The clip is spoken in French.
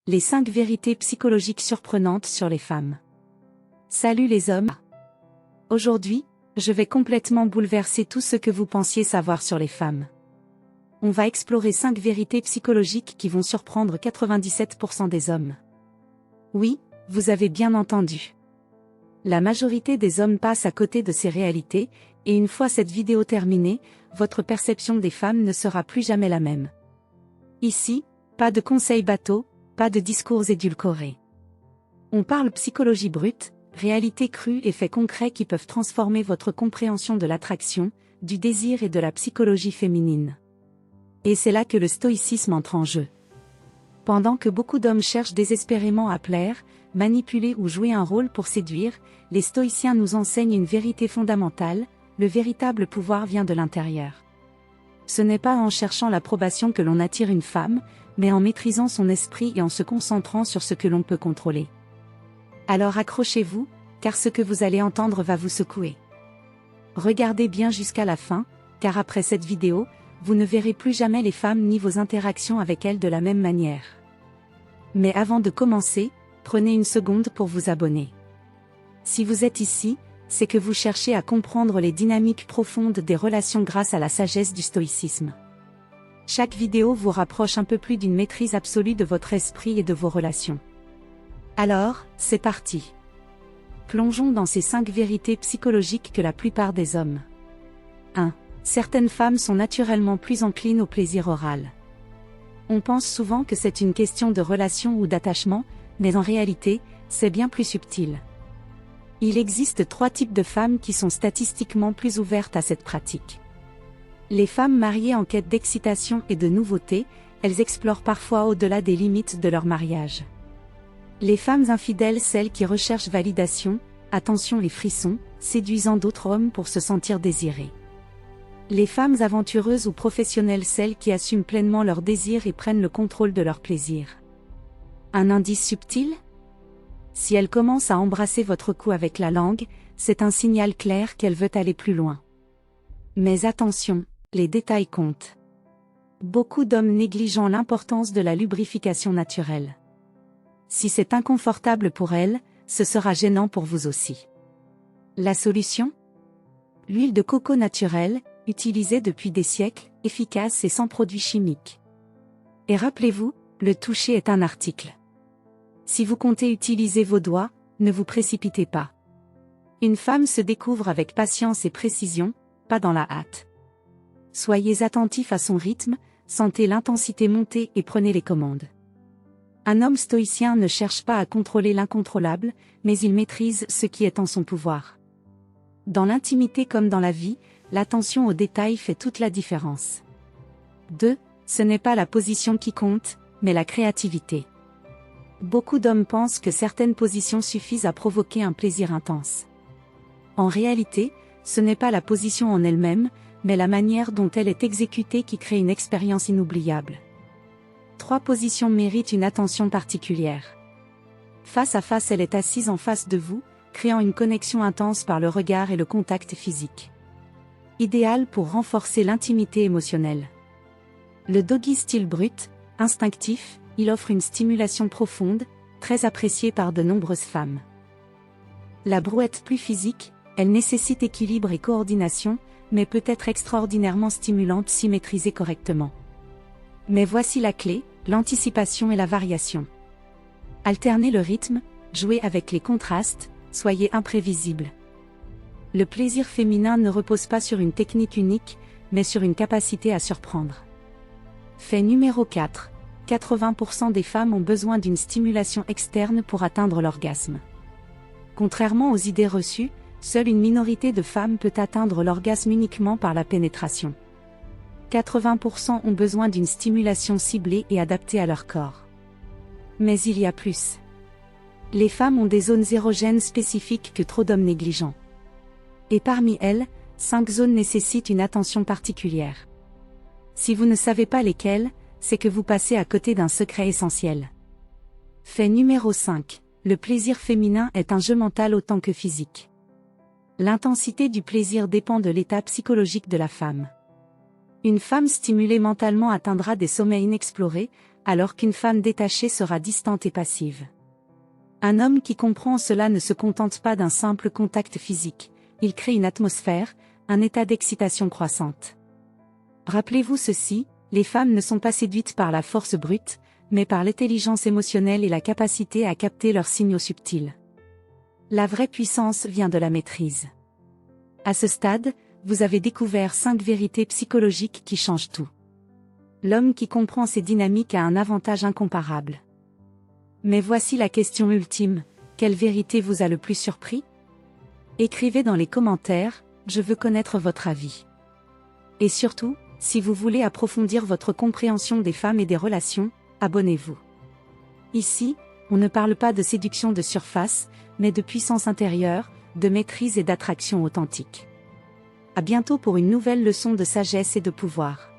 Les 5 vérités psychologiques surprenantes sur les femmes. Salut les hommes. Aujourd'hui, je vais complètement bouleverser tout ce que vous pensiez savoir sur les femmes. On va explorer 5 vérités psychologiques qui vont surprendre 97% des hommes. Oui, vous avez bien entendu. La majorité des hommes passent à côté de ces réalités, et une fois cette vidéo terminée, votre perception des femmes ne sera plus jamais la même. Ici, pas de conseils bateaux, pas de discours édulcorés. On parle psychologie brute, réalité crue et faits concrets qui peuvent transformer votre compréhension de l'attraction, du désir et de la psychologie féminine. Et c'est là que le stoïcisme entre en jeu. Pendant que beaucoup d'hommes cherchent désespérément à plaire, manipuler ou jouer un rôle pour séduire, les stoïciens nous enseignent une vérité fondamentale: le véritable pouvoir vient de l'intérieur. Ce n'est pas en cherchant l'approbation que l'on attire une femme, mais en maîtrisant son esprit et en se concentrant sur ce que l'on peut contrôler. Alors accrochez-vous, car ce que vous allez entendre va vous secouer. Regardez bien jusqu'à la fin, car après cette vidéo, vous ne verrez plus jamais les femmes ni vos interactions avec elles de la même manière. Mais avant de commencer, prenez une seconde pour vous abonner. Si vous êtes ici, c'est que vous cherchez à comprendre les dynamiques profondes des relations grâce à la sagesse du stoïcisme. Chaque vidéo vous rapproche un peu plus d'une maîtrise absolue de votre esprit et de vos relations. Alors, c'est parti. Plongeons dans ces 5 vérités psychologiques que la plupart des hommes. 1. Certaines femmes sont naturellement plus enclines au plaisir oral. On pense souvent que c'est une question de relation ou d'attachement, mais en réalité, c'est bien plus subtil. Il existe 3 types de femmes qui sont statistiquement plus ouvertes à cette pratique. Les femmes mariées en quête d'excitation et de nouveauté, elles explorent parfois au-delà des limites de leur mariage. Les femmes infidèles, celles qui recherchent validation, attention et frissons, séduisant d'autres hommes pour se sentir désirées. Les femmes aventureuses ou professionnelles, celles qui assument pleinement leurs désirs et prennent le contrôle de leur plaisir. Un indice subtil ? Si elle commence à embrasser votre cou avec la langue, c'est un signal clair qu'elle veut aller plus loin. Mais attention, les détails comptent. Beaucoup d'hommes négligent l'importance de la lubrification naturelle. Si c'est inconfortable pour elle, ce sera gênant pour vous aussi. La solution ? L'huile de coco naturelle, utilisée depuis des siècles, efficace et sans produits chimiques. Et rappelez-vous, le toucher est un article. Si vous comptez utiliser vos doigts, ne vous précipitez pas. Une femme se découvre avec patience et précision, pas dans la hâte. Soyez attentif à son rythme, sentez l'intensité monter et prenez les commandes. Un homme stoïcien ne cherche pas à contrôler l'incontrôlable, mais il maîtrise ce qui est en son pouvoir. Dans l'intimité comme dans la vie, l'attention aux détails fait toute la différence. 2. Ce n'est pas la position qui compte, mais la créativité. Beaucoup d'hommes pensent que certaines positions suffisent à provoquer un plaisir intense. En réalité, ce n'est pas la position en elle-même, mais la manière dont elle est exécutée qui crée une expérience inoubliable. 3 positions méritent une attention particulière. Face à face, elle est assise en face de vous, créant une connexion intense par le regard et le contact physique. Idéal pour renforcer l'intimité émotionnelle. Le doggy style brut, instinctif, il offre une stimulation profonde, très appréciée par de nombreuses femmes. La brouette plus physique, elle nécessite équilibre et coordination, mais peut être extraordinairement stimulante si maîtrisée correctement. Mais voici la clé, l'anticipation et la variation. Alternez le rythme, jouez avec les contrastes, soyez imprévisible. Le plaisir féminin ne repose pas sur une technique unique, mais sur une capacité à surprendre. Fait numéro 4. 80% des femmes ont besoin d'une stimulation externe pour atteindre l'orgasme. Contrairement aux idées reçues, seule une minorité de femmes peut atteindre l'orgasme uniquement par la pénétration. 80% ont besoin d'une stimulation ciblée et adaptée à leur corps. Mais il y a plus. Les femmes ont des zones érogènes spécifiques que trop d'hommes négligent. Et parmi elles, 5 zones nécessitent une attention particulière. Si vous ne savez pas lesquelles, c'est que vous passez à côté d'un secret essentiel. Fait numéro 5. Le plaisir féminin est un jeu mental autant que physique. L'intensité du plaisir dépend de l'état psychologique de la femme. Une femme stimulée mentalement atteindra des sommets inexplorés, alors qu'une femme détachée sera distante et passive. Un homme qui comprend cela ne se contente pas d'un simple contact physique, il crée une atmosphère, un état d'excitation croissante. Rappelez-vous ceci, les femmes ne sont pas séduites par la force brute, mais par l'intelligence émotionnelle et la capacité à capter leurs signaux subtils. La vraie puissance vient de la maîtrise. À ce stade, vous avez découvert 5 vérités psychologiques qui changent tout. L'homme qui comprend ces dynamiques a un avantage incomparable. Mais voici la question ultime, quelle vérité vous a le plus surpris? Écrivez dans les commentaires, je veux connaître votre avis. Et surtout, si vous voulez approfondir votre compréhension des femmes et des relations, abonnez-vous. Ici, on ne parle pas de séduction de surface, mais de puissance intérieure, de maîtrise et d'attraction authentique. À bientôt pour une nouvelle leçon de sagesse et de pouvoir.